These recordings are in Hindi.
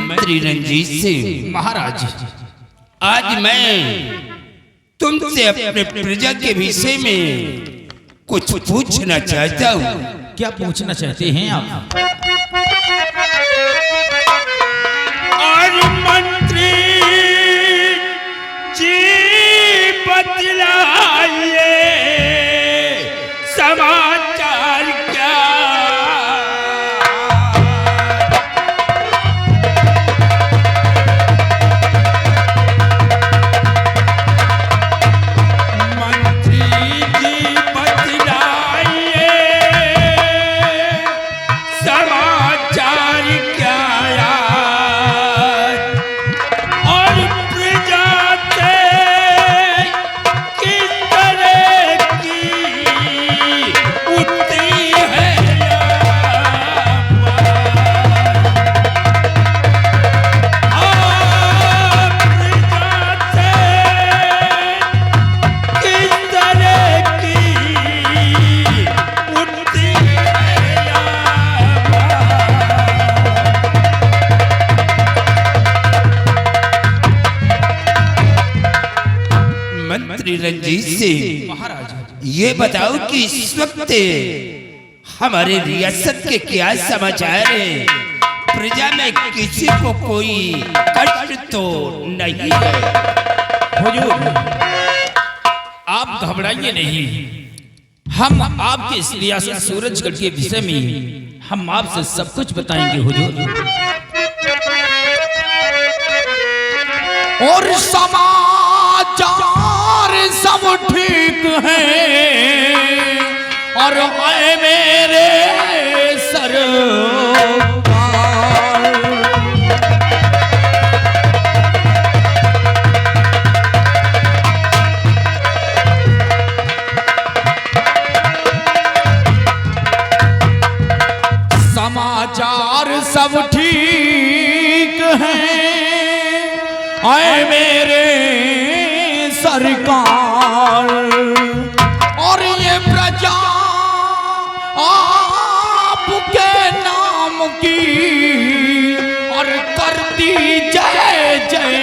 मंत्री रंजीत सिंह महाराज, आज मैं तुमसे अपने प्रजा के विषय में कुछ पूछना चाहता हूँ। क्या पूछना चाहते हैं आप? और मंत्री जी बतलाइए समाचार क्या? रंजीत सिंह महाराज, ये बताओ कि इस वक्त हमारे रियासत के क्या समाचार है? प्रजा में किसी को कोई कष्ट तो नहीं है? हुजूर, आप घबराइए नहीं। हम आपके इस रियासत सूरजगढ़ के विषय में हम आपसे सब कुछ बताएंगे हुजूर। और समाचार सब ठीक है, और आए मेरे सरकार। समाचार सब ठीक है, आए मेरे सरकार। और ये प्रजा आपके नाम की और करती जय जय।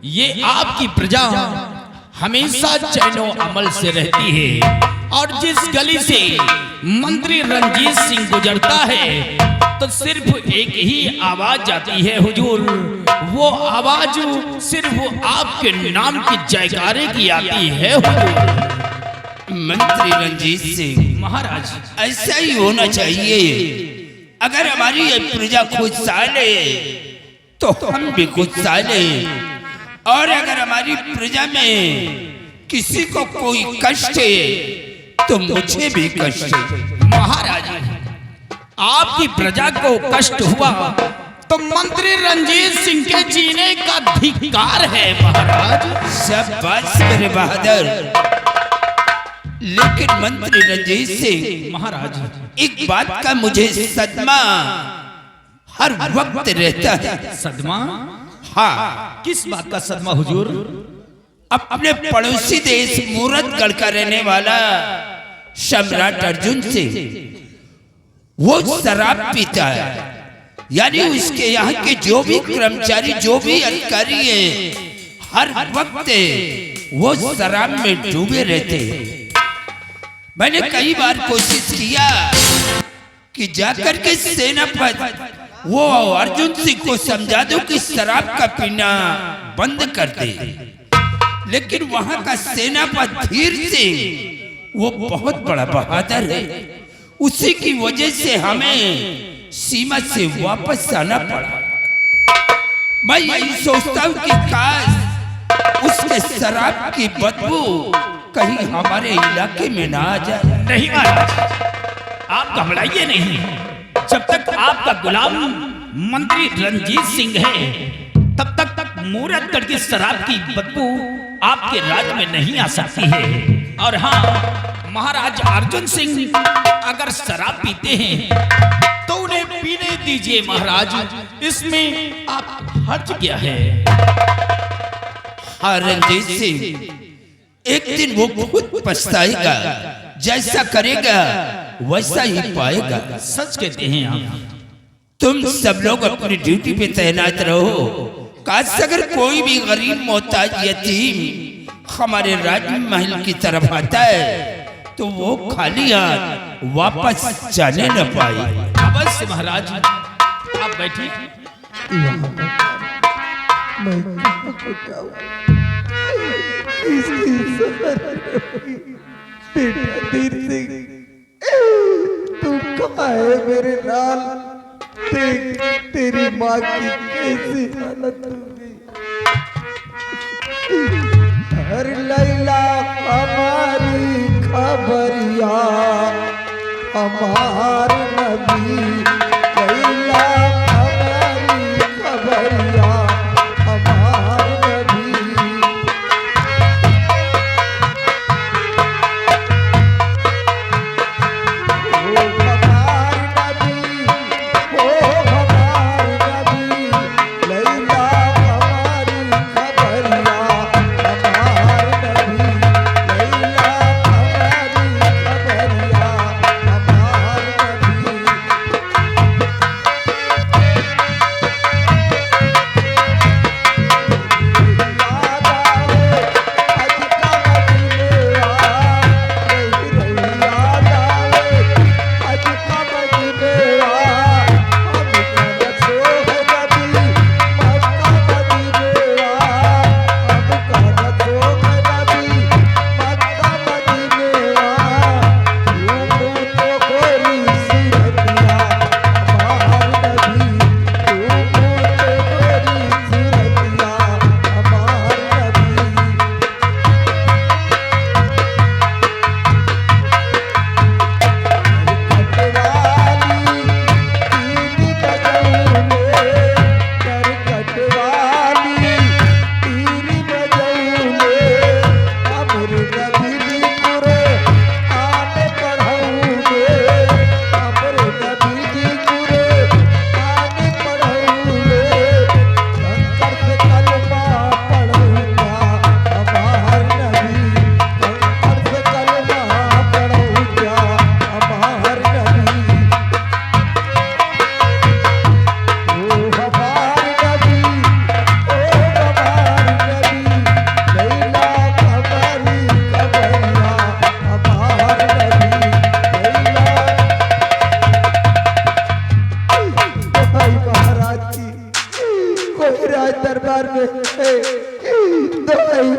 ये आपकी प्रजा हमेशा चैनो अमल से रहती है, और जिस गली से मंत्री रंजीत सिंह गुजरता है तो सिर्फ एक ही आवाज जाती है हुजूर। वो आवाज सिर्फ आपके नाम की जयकारे की आती है हुजूर। मंत्री रंजीत सिंह महाराज, ऐसा ही होना चाहिए। अगर हमारी ये प्रजा खुशहाल है तो हम भी खुशहाल हैं, और अगर हमारी प्रजा में किसी को कोई कष्ट है तो मुझे भी कष्ट है। महाराज, आपकी प्रजा को कष्ट हुआ तो मंत्री रंजीत सिंह के जीने का धिक्कार है महाराज। शाबाश मेरे बहादुर। लेकिन मंत्री रंजीत सिंह महाराज, एक बात का मुझे सदमा हर वक्त रहता है। सदमा? हाँ। किस बात का सदमा हुजूर? अपने पड़ोसी देश मूरतगढ़ का रहने वाला सम्राट अर्जुन सिंह, वो शराब पीता है। यानी उसके यहाँ के जो भी कर्मचारी, जो भी अधिकारी हैं, हर वक्त वो शराब में डूबे रहते हैं। मैंने कई बार कोशिश किया कि जाकर के सेनापति वो अर्जुन सिंह को समझा दो कि शराब का पीना बंद कर दे, लेकिन वहां का सेनापति धीर सिंह वो बहुत बड़ा बहादुर है। उसी की वजह से हमें सीमा से वापस आना पड़ा। मैं यही सोचता हूँ कि काश उसके शराब की बदबू कहीं हमारे इलाके में ना आ जाए। नहीं महाराज, आप घबराइए नहीं। जब तक आपका गुलाम मंत्री रंजीत सिंह है, तब तक मूरतगढ़ की शराब की बदबू आपके राज्य में नहीं आ सकती है। और हाँ, महाराज अर्जुन सिंह अगर शराब पीते हैं तो उन्हें पीने दीजिए महाराज, इसमें आप हर्ज क्या है। हाँ रंजीत सिंह, एक दिन वो खुद पछताएगा, जैसा करेगा वैसा ही पाएगा। सच कहते हैं आप। तुम सब लोग अपनी ड्यूटी पे तैनात रहो। काश अगर कोई भी गरीब मोहताज यतीम हमारे राजमहल की तरफ आता है तो वो खाली हाथ वापस जाने न पाए। अवश्य महाराज, आप बैठिए। तुम कहाँ है मेरे लाल? तेरी माँ की कैसी हालत होगी? हर लैला हमारी खबरिया, हमार नबी लैला हमारी खबरिया, हमार नबी।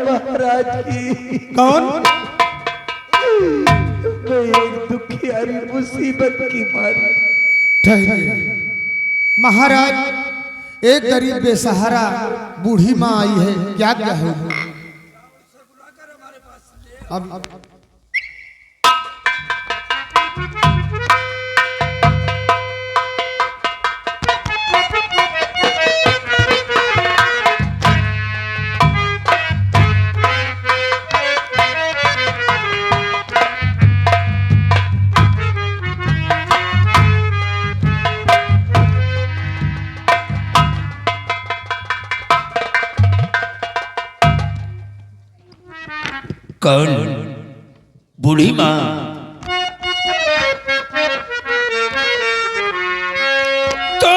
महाराज की। कौन? मैं एक दुखियारी मुसीबत की मारी। ठहरिए महाराज, एक गरीब बेसहारा बूढ़ी माँ आई है, क्या क्या है? अब कौन? बूढ़ी माँ? तो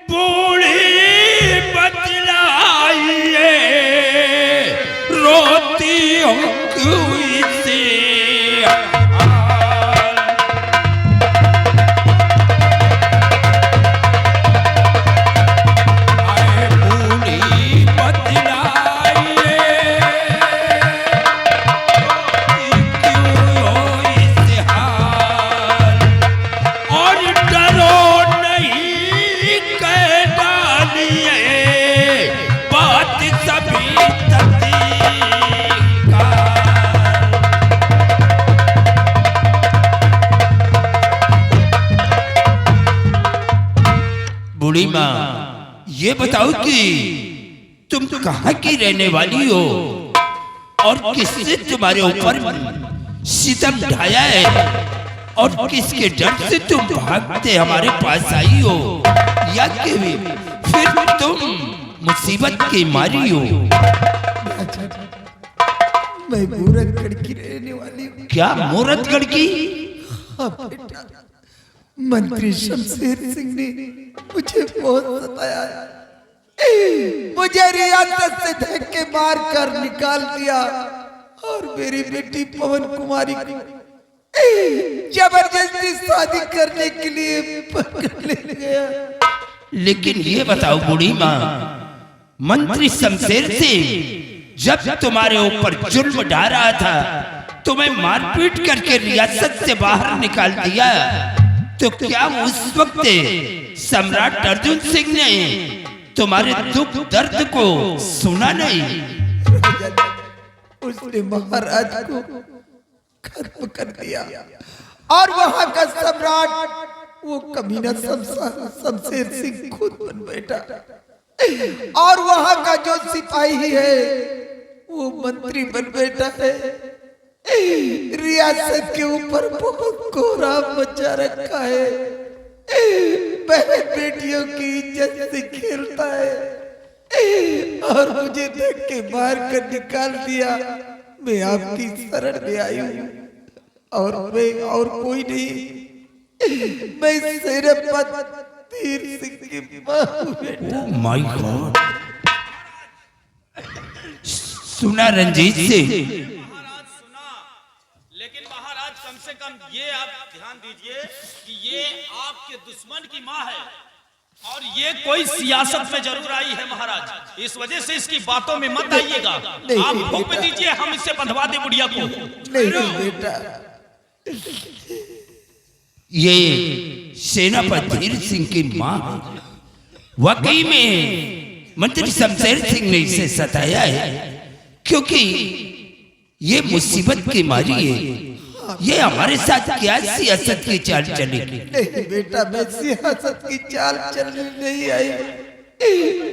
बूढ़ी बतलाइए रोती हूँ क्यों इसे? बूढ़ी माँ, ये बताओ कि तुम कहाँ की रहने वाली हो और किसने तुम्हारे ऊपर सितम ढाया है और किसके डर से तुम भागते हमारे पास आई हो, या कि फिर तुम मुसीबत की मारी हो? मैं मूरतगढ़ की रहने वाली हूँ। क्या मूरतगढ़ की? हाँ बेटा, मंत्री शमशेर सिंह ने मुझे बहुत सताया, मुझे रियासत से धक्के मार कर निकाल दिया और मेरी बेटी पवन कुमारी को जबरदस्ती शादी करने के लिए पकड़ ले गया। लेकिन ये बताओ बूढ़ी माँ, मंत्री शमशेर सिंह जब तुम्हारे ऊपर जुल्म ढा रहा था, तुम्हें मारपीट करके रियासत से बाहर निकाल दिया, तो क्या उस वक्त सम्राट अर्जुन सिंह ने तुम्हारे दुख दर्द को सुना नहीं? उसने महाराज को खत्म कर दिया और वहां का सम्राट वो कमीना शमशेर सिंह खुद बन बैठा और वहां का जो सिपाही है वो मंत्री बन बैठा है। रियासत के ऊपर बहुत कोहराम मचा रखा है, बहन बेटियों की इज्जत से खेलता है और मुझे धक्के मार कर निकाल दिया। मैं आपकी शरण में आई हूँ और मैं और कोई नहीं, मैं सेनापति तीर सिंह की माँ हूँ बेटा। Oh my God! सुना रंजीत सिंह? महाराज सुना, लेकिन महाराज कम से कम ये आप ध्यान दीजिए कि ये आपके दुश्मन की माँ है और ये कोई सियासत में जरूर आई है महाराज, इस वजह से इसकी बातों में मत आइएगा। आप हुक्म दीजिए, हम इसे बंधवा दे बुढ़िया को। नहीं बेटा, ये सेनापति धीर सिंह की माँ है। वाकई में मंत्री शमशेर सिंह ने इसे सताया है, क्योंकि ये मुसीबत की मारी है। ये हमारे साथ क्या सियासत की चाल चलेगी? नहीं बेटा, मैं सियासत की चाल चलने नहीं आई,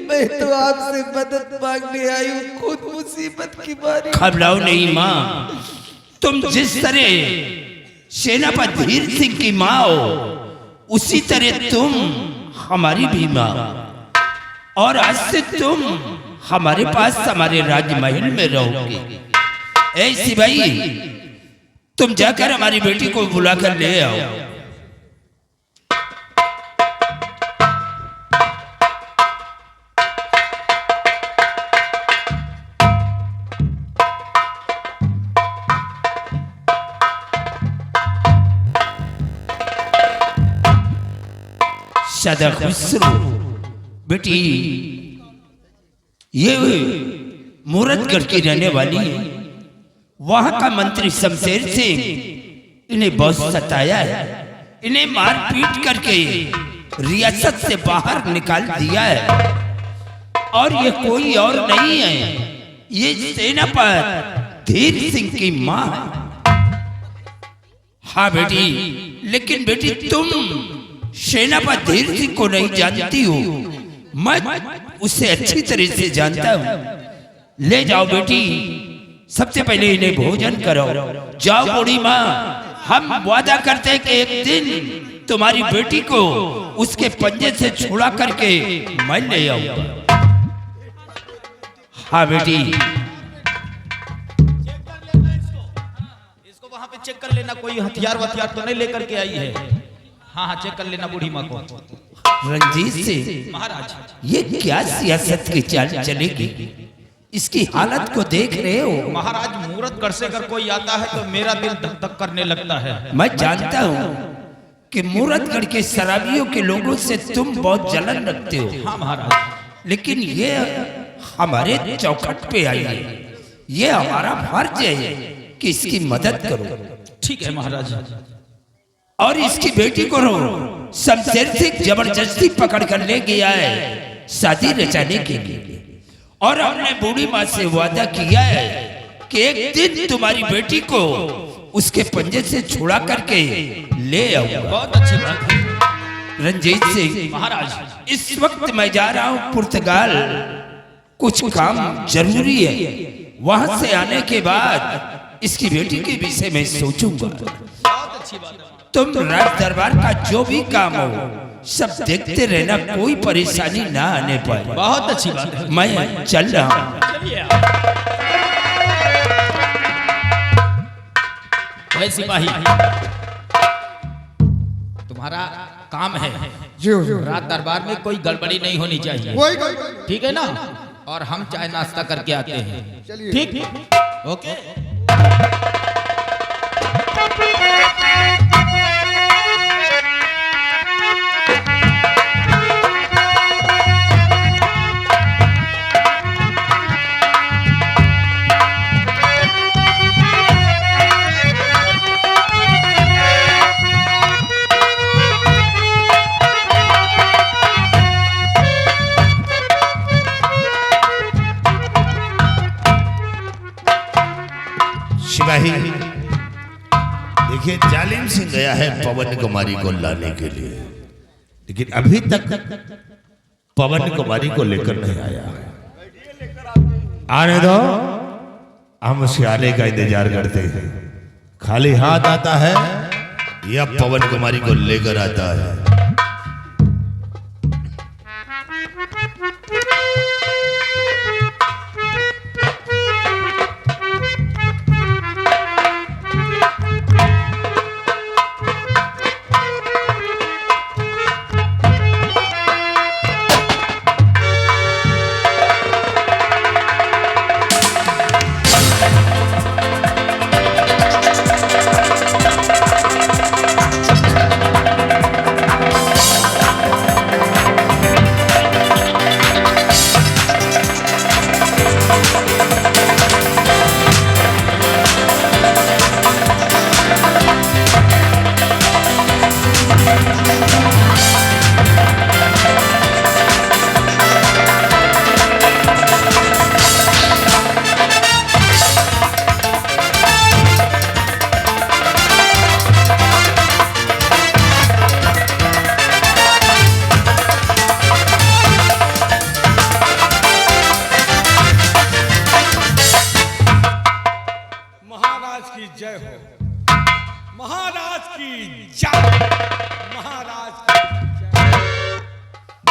मैं तो आपसे मदद मांगने आई हूँ, खुद मुसीबत की मारी। घबराओ नहीं माँ, तुम जिस तरह सेनापति धीर सिंह की माँ हो, उसी तरह तुम हमारी भी माँ, और आज से तुम हमारे पास हमारे राजमहल में रहोगे। ऐ सिपाही, तुम जाकर हमारी बेटी को बुलाकर ले आओ। सदा खुश रहो बेटी। ये मूरतगढ़ की रहने वाली है, वहां का मंत्री शमशेर सिंह इन्हें बहुत सताया है, इन्हें मार पीट करके रियासत से बाहर निकाल दिया है, और ये कोई और नहीं है, ये सेनापति धीर सिंह की माँ है। हाँ बेटी, लेकिन बेटी तुम सेनापति धीर सिंह को नहीं जानती हो, मैं उसे अच्छी तरह से जानता हूँ। ले जाओ बेटी, सबसे पहले इन्हें भोजन करो। जाओ बूढ़ी माँ, हम वादा करते हैं कि एक दिन तुम्हारी बेटी को उसके पंजे से छुड़ा करके मैं ले आऊंगा। हाँ बेटी, इसको वहां पे चेक कर लेना, कोई हथियार वथियार तो नहीं लेकर के आई है। हाँ हाँ, चेक कर लेना बूढ़ी माँ को। रंजीत से महाराज, ये क्या सियासत की चाल चलेगी? इसकी हालत को देख रहे हो? महाराज, मूरतगढ़ से अगर कोई आता है तो मेरा दिल धक धक करने लगता है। मैं जानता हूँ कि मूरतगढ़ के शराबियों के लोगों से तुम बहुत जलन रखते हो। हाँ महाराज, लेकिन ये हमारे चौखट पे आई है, ये हमारा फर्ज है कि इसकी मदद करो। ठीक है महाराज। और इसकी बेटी को शमशेर सिंह जबरदस्ती पकड़ कर ले गया है शादी रचाने के लिए, और हमने बूढ़ी माँ से वादा किया है कि एक दिन तुम्हारी बेटी को उसके पंजे से छुड़ा करके ले आऊंगा। बहुत अच्छी बात है। रंजीत सिंह महाराज। इस वक्त मैं जा रहा हूँ पुर्तगाल, कुछ काम जरूरी है। वहां से आने के बाद इसकी बेटी के विषय में सोचूंगा। बहुत अच्छी बात है। तुम राज दरबार का जो भी काम हो सब देखते रहना, कोई परेशानी ना आने पाए। बहुत अच्छी बात है। मैं चल रहा हूँ। चलिए आप। वही सिपाही, तुम्हारा काम है जी हुजूर। रात दरबार में कोई गड़बड़ी नहीं होनी चाहिए, कोई ठीक है ना? और हम चाय नाश्ता करके आते हैं, चलिए। ठीक? ओके। सिपाही देखिए, जालिम सिंह गया है पवन कुमारी को लाने के लिए, लेकिन अभी तक पवन कुमारी को लेकर नहीं आया। आने दो, हम उसके आने का इंतजार करते हैं। खाली हाथ आता है या पवन कुमारी को लेकर आता है।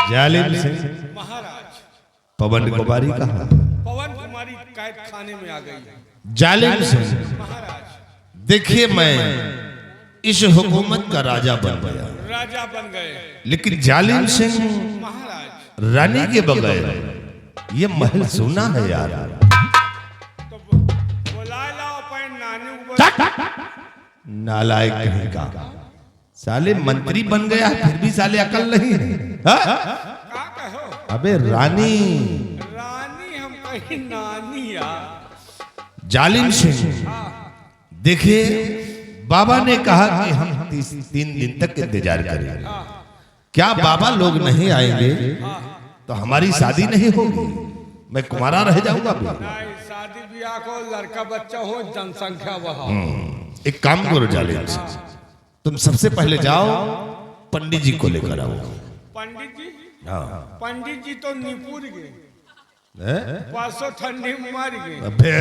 जालिम सिंह महाराज, पवन कुमारी कहा? पवन कुमारी कैद खाने में आ गई। जालिम सिंह महाराज, देखिए, मैं इस हुकूमत का राजा बन गया, राजा बन गए, लेकिन जालिम सिंह महाराज रानी के बगैर ये महल सुना है यार। तो बुला लाओ अपने नानी को। नालायक कहीं का, साले मंत्री बन गया फिर भी साले अकल नहीं है। हाँ? का कहो? अबे रानी, रानी हम कहीं नानी यार। जालिम सिंह देखिए, बाबा ने कहा कि हम 3 दिन तक इंतजार करेंगे। क्या बाबा लोग नहीं आएंगे तो हमारी शादी नहीं होगी, मैं कुमारा रह जाऊंगा। नहीं, शादी ब्याह को लड़का बच्चा हो, जनसंख्या बढ़ाओ। एक काम करो जालिम सिंह, तुम सबसे पहले जाओ पंडित जी को लेकर आओ। पंडित जी? हाँ। पंडित जी तो निपुर गए, हैं? परसों ठंडी मार गए। अबे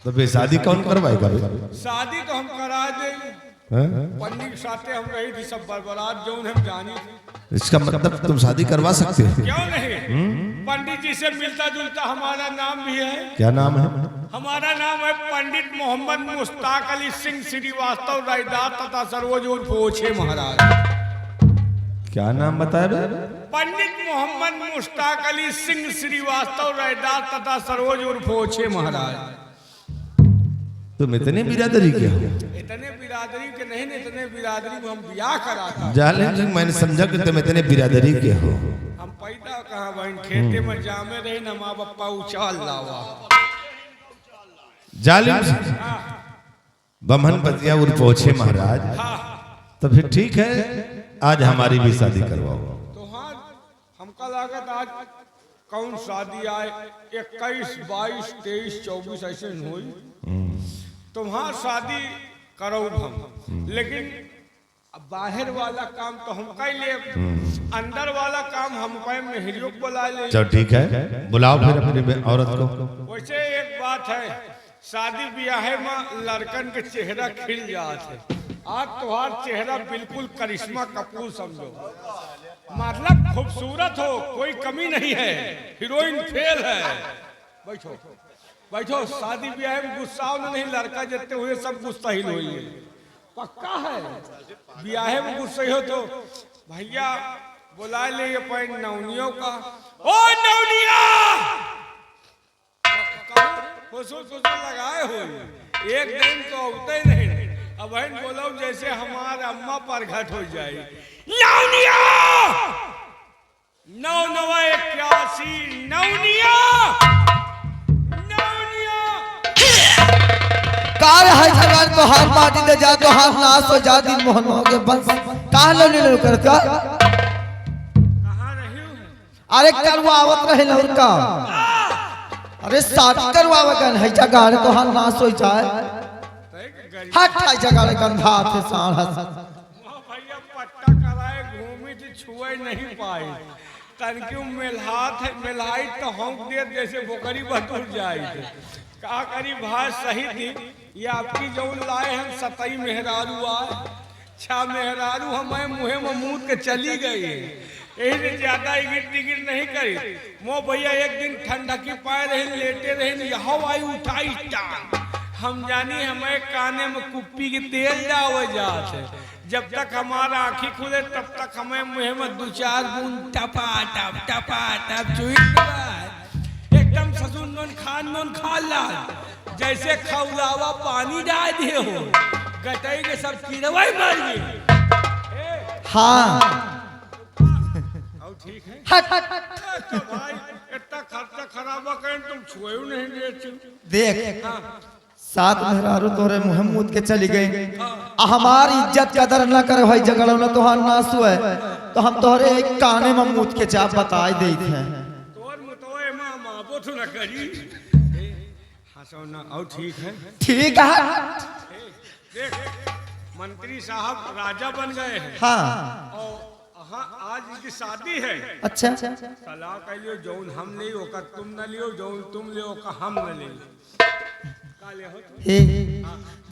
तो बे शादी कौन करवाएगा बे? शादी तो हम करा दे, हैं? पंडित के साथे हम रही थी, सब बरबरात जो हम जानी थी। इसका मतलब तुम शादी करवा सकते हो? क्यों नहीं? पंडित जी से मिलता जुलता हमारा नाम भी है। क्या नाम है? हमारा नाम है पंडित मोहम्मद मुश्ताक अली सिंह श्रीवास्तव रायदार तथा सरोज उर्फ ओछे महाराज। क्या नाम बताया बे? पंडित मोहम्मद मुश्ताक अली सिंह श्रीवास्तव रायदार तथा सरोज उर्फ ओछे महाराज। तुम इतने बिरादरी के हो? इतने बिरादरी के नहीं, इतने बिरादरी में हम ब्याह कराता। जालिम सिंह, मैंने समझा कि तुम इतने बिरादरी के हो। हम पैदा कहाँ बहन, खेते में जामे रही न माँ बापा उछाल लावा। जालिम सिंह, बमन पतिया उर्फ ओछे महाराज, तो फिर ठीक है, आज हमारी भी शादी करवाओ। तो हाँ, हमका लागत आज कौन शादी आए, 21, 22, 23, 24 ऐसे हुई। तो वहाँ शादी करो हम, लेकिन अब बाहर वाला काम तो हम कर ले, अंदर वाला काम हम पे मेहरियों को बुला ले। चलो ठीक है, बुलाओ फिर अपनी औरत को। वैसे एक बात है, शादी ब्याह में लड़कन के चेहरा खिल जाते है। आज तुम्हार चेहरा बिल्कुल करिश्मा कपूर समझो, मतलब खूबसूरत हो, कोई कमी नहीं है, हीरोइन फेल है। बैठो बैठो, शादी ब्याह में गुस्सा नहीं, लड़का जितने हुए सब गुस्सा ही हुई है, पक्का है। ब्याह में गुस्सा हो तो भैया बुला ले ये पैन नौनियों का। ओ नौनिया लगाए हो, एक दिन तो होते ही नहीं। अब बहन बोलो जैसे हमारे अम्मा पर घट हो जाए। नौनिया 991 नौनिया कार है जगह तो हाथ माटी दे जा तो हाथ नाश हो जा, दिन मोहन हो गए बस। कहाँ लो करता कहाँ रही हूँ? अरे करवावत रहे लौर का, अरे शादी करवावे है जगह तो हाथ नाश हो जाए। हट है जगह गंधा थे साढ़ा भैया पट्टा कराए घूमी थी, छुए नहीं पाए, तनक्यों मेलहात है, मेलहाई तो हम दे जैसे बोकरी बटूर जाए। का करी भाई सही थी, ये आपकी जो लाए हम सतई मेहरारू आए, छा मेहरारू हमें मुँह में मूद के चली गई, यही से ज्यादा इगिर टिगिर नहीं करी। मो भैया एक दिन ठंडकी पाए रहे, लेटे रहे, यहाँ आई उठाई टांग, हम जानी हमें काने में कुप्पी के तेल जावे जाते। जब तक हमारा आँखी खुले तब तक हमें मुँह में 2-4 बूंद टपा टप चुई, एकदम ससुर नोन खा ला, जैसे खौलावा पानी डाल दिए हो, गटई के सब कीड़वा मर गए। हाँ ठीक है हट तो भाई इतना खर्चा खराबा करें तुम छुए नहीं देते। देख सात मेहरारू तोरे मुँह मूद के चली गई, हमारी इज्जत कदर न करे भाई झगड़ा न तोहार नाश हुए तो हम तोहरे एक काने में मूद के चाप बताए देते हैं। तोर मुतोए मां माबो तो न करी हंसो ना। और ठीक है, ठीक है। देख मंत्री साहब राजा बन गए हैं। हाँ और हाँ आज इनकी शादी है। अच्छा सलाह कर लियो, जौन हम ले का तुम न लियो, जौन तुम ले का हम न ले। हे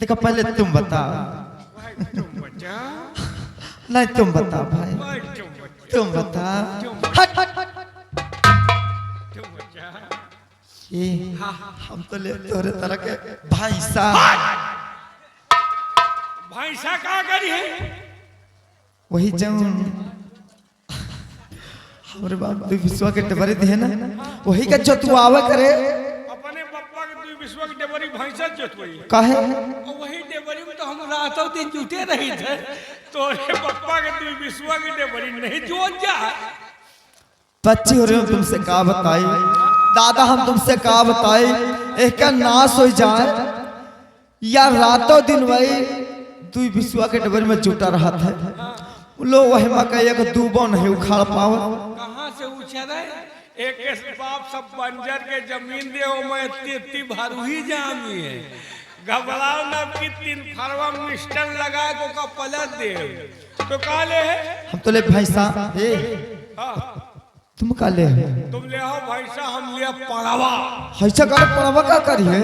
देखो पहले तुम बता, तुम बचा नहीं तुम बता भाई, तुम बचा तुम बता। हट तुम बचा। ये हम तो ले तोरे तरह के भाई साहब, भैंसा का करी है वही जौन हमारे बाप तू विश्वा के डबरे दिए ना, वही का जो तू आवे करे। अपने पप्पा के तू विश्व की डेबरी भैंसा जोतवई काहे और वही डेबरी में तो हम रातों दिन जुटे रही थे। तो पप्पा के तू विश्व की डेबरी नहीं जोत जा। बच्चे हो रहे हो, तुमसे का बताई दादा, हम तुमसे का बताई, एक का नाश हो जाए या रातों दिन वही तू विश्वा के डबरे में जुटा रहा था। लो वही मकई को दूबो नहीं उखाड़ पाओ। कहाँ से उछल है? एक बाप सब बंजर के जमीन दे मैं इतनी भारू ही जामी है। घबराओ न कि 3 फरवा मिस्टर लगा को का पलट दे तो काले है। हम तो ले भैंसा, तुम का ले तुम ले आओ भैंसा, हम ले पड़ावा। ऐसा कर पड़वा का करिए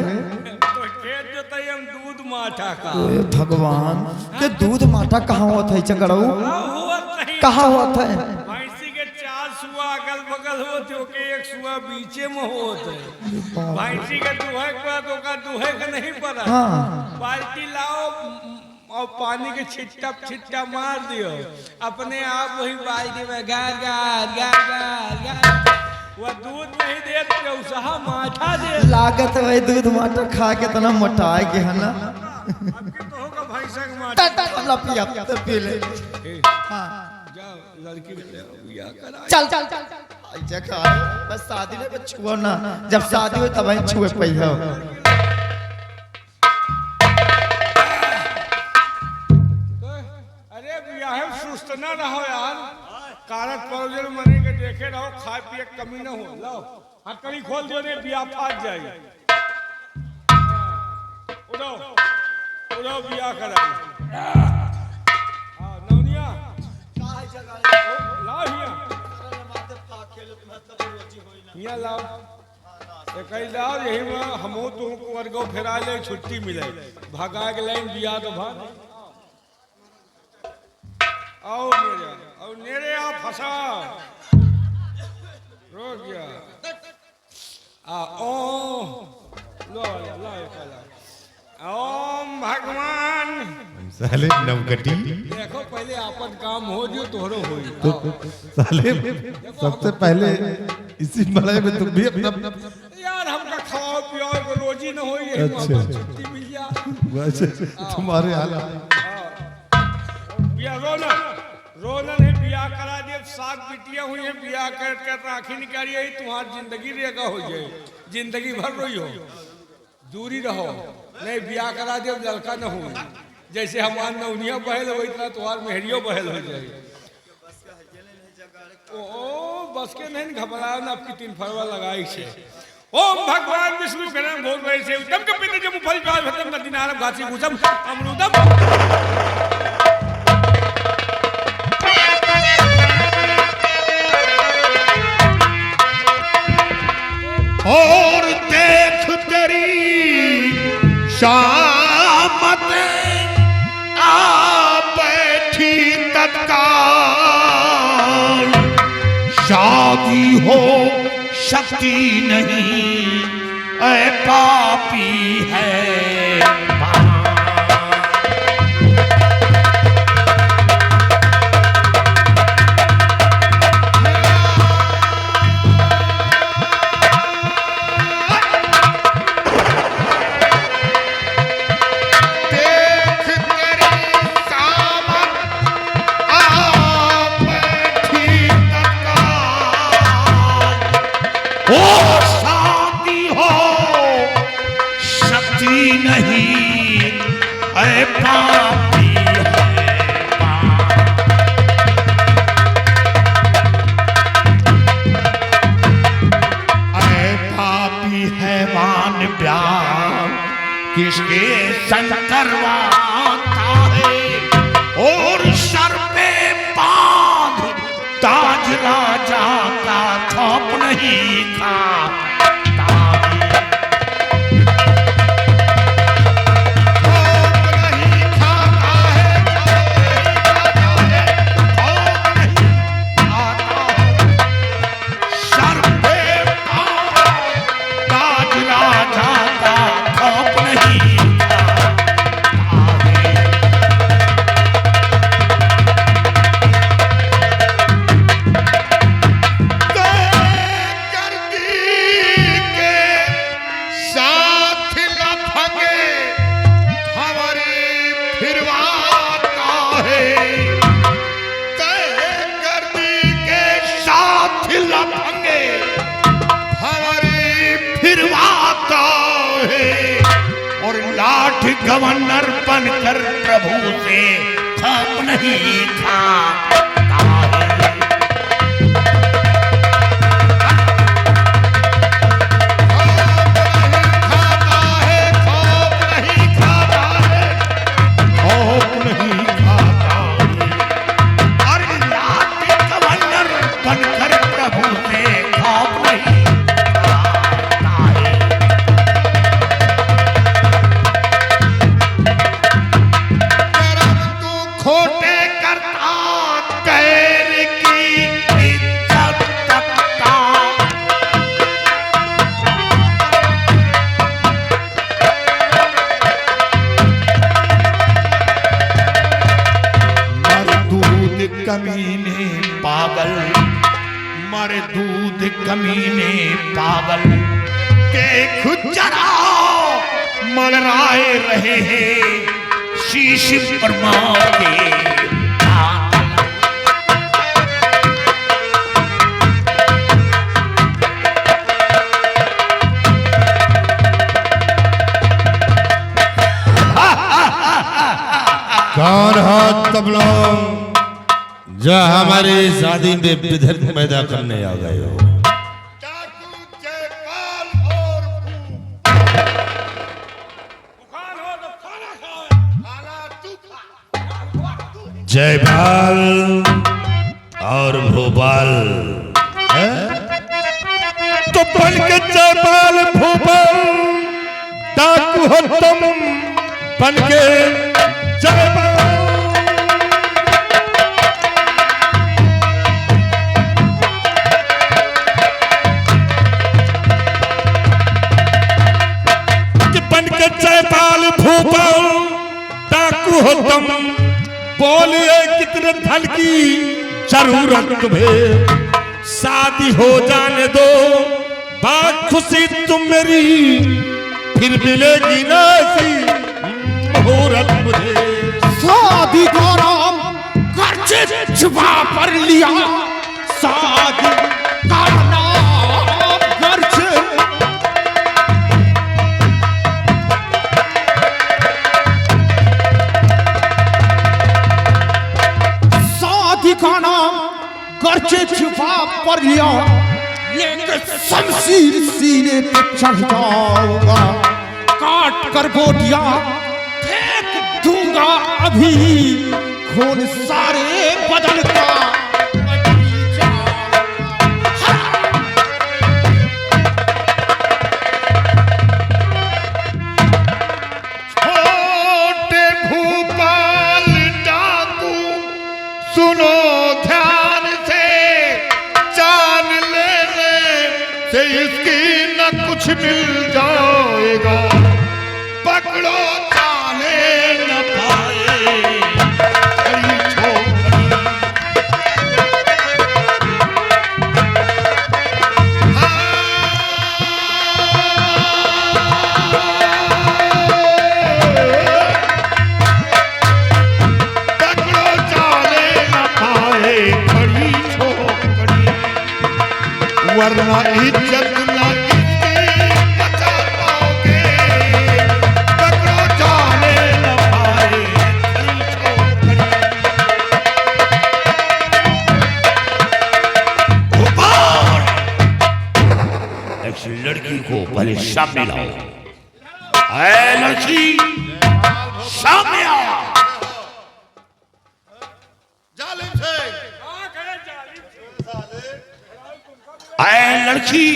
तो खेत जोतई हम दूध माठा का। भगवान के दूध माठा कहाँ होता है चकड़ऊ, कहाँ होता है? भैंसी के 4 सुआ अगल बगल होते, ओके 1 सुआ बीचे में होते। भैंसी के दुहे के बाद ओका दुहे का नहीं पड़ा। हाँ। बाल्टी लाओ और पानी के छिट्टा मार दियो, अपने आप वही बाल्टी में गार गार गार गार गार, वो दूध नहीं देते उसहा माठा दे। लागत है दूध माठा खा के तना मोटाए के है ना। अब तो होगा भैंसा का माठा। हमला पिया तो पी ले। हाँ जाओ लड़की ले बियाह करा। चल चल चल ऐसा का बस शादी में छुओ ना, जब शादी हो तब ही छुए पई हो। अरे बियाह सुस्त ना रहो यार, कारत परोजन मने के देखे रहो, खाए पिए कमी ना हो। लो हथकड़ी खोल दो ने बियाह फाट जाए। उड़ो उड़ो बियाह करा। हाँ यहाँ लाओ तो कही लाओ यही में हमो तुमको वर्गो फिरा ले छुट्टी मिले भागा के लाइन दिया तो भाग आओ नेरे आ फंसा रोक गया ओ लो ओम भगवान साले नवकटी देखो पहले आपन काम हो जो तोहरो हो तो साले सबसे पहले इसी मलय में तुम भी अपना यार हमका खाओ पियो को रोजी न हो ये अच्छा। छुट्टी मिल जा वैसे तुम्हारे हाल बिया रोना ने बिया करा दे 7 बिटियां हुई है बिया कर राखी निकाली है तुम्हारी जिंदगी रेगा हो जाए जिंदगी भर रोई हो दूरी रहो नहीं बिया करा दे लड़का न हो जैसे हमार नौनिया बहल हो इतना तुम्हार मेहरियो बहल हो जाए ओ बस के नहीं घबराओ ना आपकी 3 फरवा लगाई से ओम भगवान विष्णु गणम भोग वै से उत्तम कपित जम फल पाए भतम नदीनारम घासी भूषम अमृतम और देख तेरी शामत आ बैठी तत्काल शादी हो शक्ति नहीं ऐ पापी है किसके संग करवाता है और सर पे बांध ताज राजा का थोप नहीं खाता गवर्नर बनकर प्रभु से खाप नहीं खाता है खाप नहीं खाता है खाप नहीं खाता है और लाट गवर्नर बनकर प्रभु से खाप नहीं खोटे करता कैर की इज्जत तकता मरदूद कमीने पागल मरदूद कमीने पागल देख जरा मलराए रहे हैं शीश परमा के कौन हो तुम लोग जो हमारी शादी में विधर्म पैदा करने आ गए हो? जयपाल और भोपाल हो तुम बनके जय बनके जयपाल भूपाल डाकू हो तुम, बोलिए कितने धन की जरूरत तुम्हें, शादी हो जाने दो बात खुशी तुम मेरी, फिर मिलेगी ना ऐसी मुहूर्त मुझे। शादी का नाम कर्ज छुपा पर लिया, शादी का नाम कर्ज, शादी का नाम कर्ज छुपा पर लिया, लेकर शमशीर सीने पे चढ़ जाऊंगा, काट कर गोटियां फेंक दूंगा अभी, खून सारे बदन का छोटे भूपाल डाकू सुनो ध्यान से, जान लेने से इसकी न कुछ मिल जाएगा, पकड़ो चाले न पाए खड़ी छोकरी। पकड़ो चाले न पाए खड़ी छोकरी, वरना इज्जत न इसकी बचा पाओगे, पकड़ो चाले न पाए खड़ी छोकरी। भोपाल, इस लड़की को पहले सामने लाओ। ऐ लड़की, सामने आओ। जालिम से ऐ लड़की,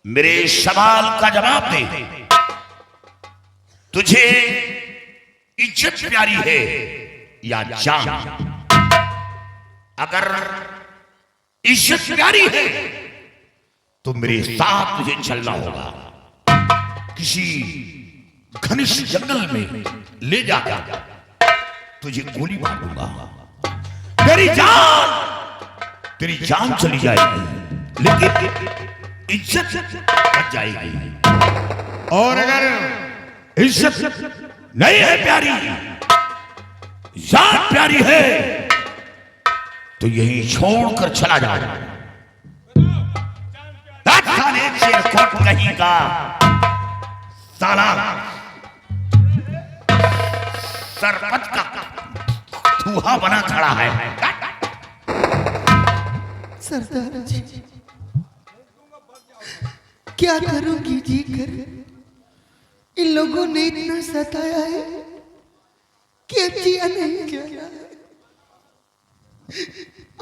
मेरे सवाल का जवाब दे। तुझे इज्जत प्यारी है या जान? अगर इज्जत प्यारी है तो मेरे साथ तुझे चलना होगा, किसी घनिष्ठ जंगल में ले जाकर तुझे गोली मार दूंगा, तेरी जान चली जाएगी, लेकिन इज्जत बच जाएगी। और अगर इज्जत नहीं है प्यारी, जान प्यारी है, तो यही छोड़कर चला जा। साले चिरकुट कहीं का साला सरपंच का चूहा बना खड़ा है। सरदार जी, क्या करूंगी जी कर, इन लोगों ने इतना सताया है कि अब जिया नहीं गया।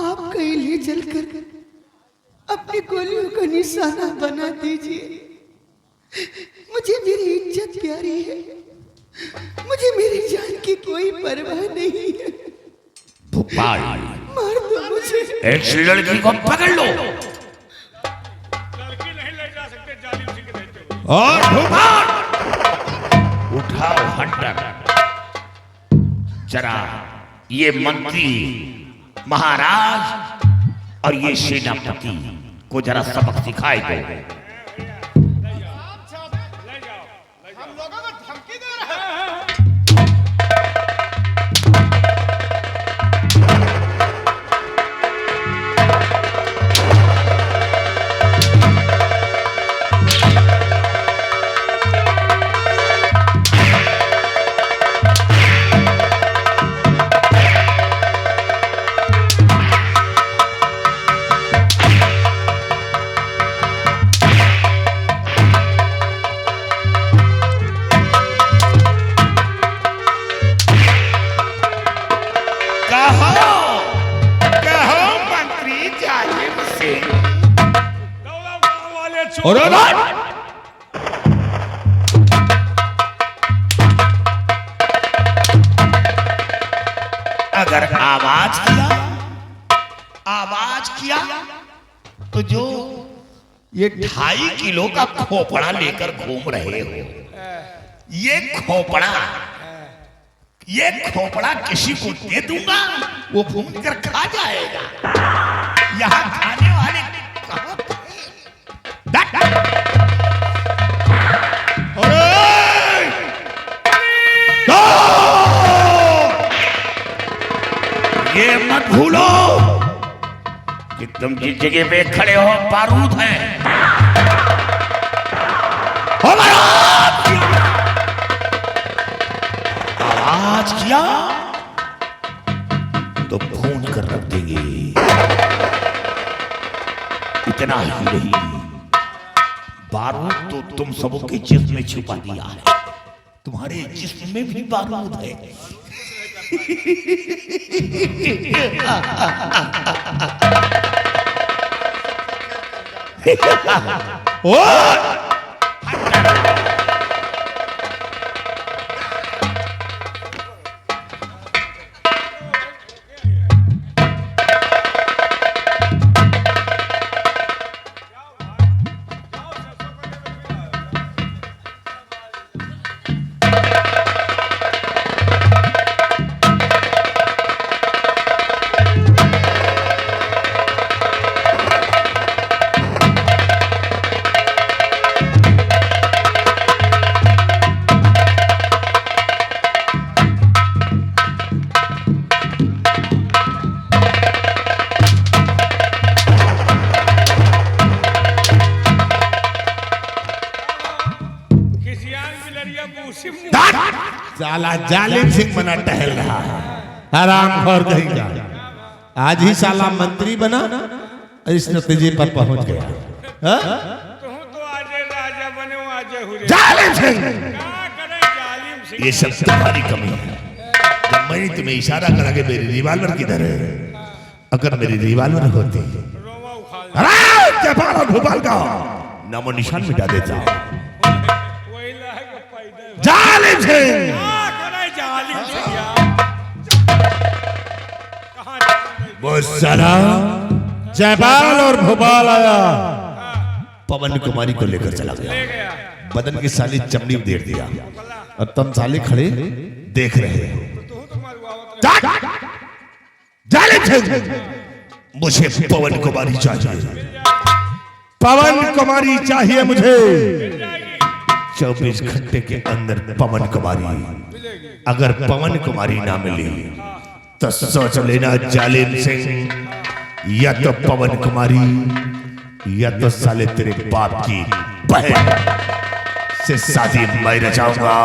आप कहीं ले चलकर अपनी गोलियों का निशाना बना दीजिए। मुझे मेरी इज्जत प्यारी है, मुझे मेरी जान की कोई परवाह नहीं है। भोपाल, मार दो मुझे। इस लड़की को पकड़ लो। लड़की नहीं ले जा सकते जालिम सिंह के रहते हुए। और भोपाल, उठाओ हंटर। जरा ये मंत्री महाराज और ये सेनापति को जरा सबक सिखाए दो। हम लोगों को धमकी दे रहे हैं। दौड़ा गाँव वाले और छोड़। आवाज किया तो जो ये 2.5 किलो का खोपड़ा लेकर घूम रहे हो, ये खोपड़ा किसी को दे दूंगा, वो भून कर खा जाएगा। यहाँ खाने वाले कहाँ ये मत भूलो कि तुम जिस जगह पे खड़े हो बारूद है। आवाज किया तो भून कर रख देंगे। इतना ही नहीं, बारूद तो तुम सबों के जिस्म में छुपा दिया है, तुम्हारे जिस्म में भी बारूद है। साला जालिम सिंह बना टहल रहा है, हराम खोर कहेगा। आज ही साला मंत्री बना और इस नतीजे पर पहुंच गया। तो आजे राजा बने आजे हुए जालिम सिंह, जालिम सिंह। ये सब तुम्हारी कमी है। जब मैंने तुम्हें इशारा करा कि मेरी रिवाल्वर किधर है, अगर मेरी रिवाल्वर होती रोमा उखाड़ जयपाल और भोपाल का नामो निशान मिटा देता। वही लायक पैदा जालिम सिंह, जालिम सिंह यार। कहाँ वो साला जयपाल और भोपाल आया, पवन कुमारी को लेकर चला ले गया, गया? बदन की साली चमड़ी उधेड़ दिया और तुम साले खड़े देख रहे हो। तू मरवावत जालिम सिंह, मुझे पवन कुमारी चाहिए, पवन कुमारी चाहिए मुझे। 24 घंटे के अंदर पवन कुमारी। अगर पवन कुमारी ना मिली तो सोच लेना जालिम सिंह, या तो पवन कुमारी या तो साले तेरे बाप की बहन से शादी मैं रचाऊंगा।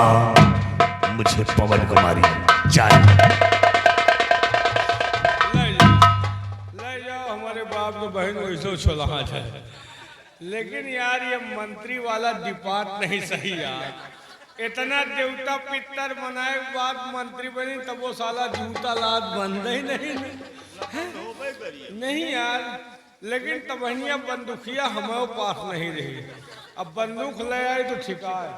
मुझे पवन कुमारी चाहिए। ले जाओ हमारे बाप के बहन वैसे छोला है, लेकिन यार ये मंत्री वाला डिपार्ट नहीं सही यार। इतना देवता पितर बनाए बाद मंत्री बनी तब वो साला जूता लाद बंद ही नहीं यार। लेकिन तबनिया बंदूकिया हमारे पास नहीं रही, अब बंदूक ले आए तो ठिका है।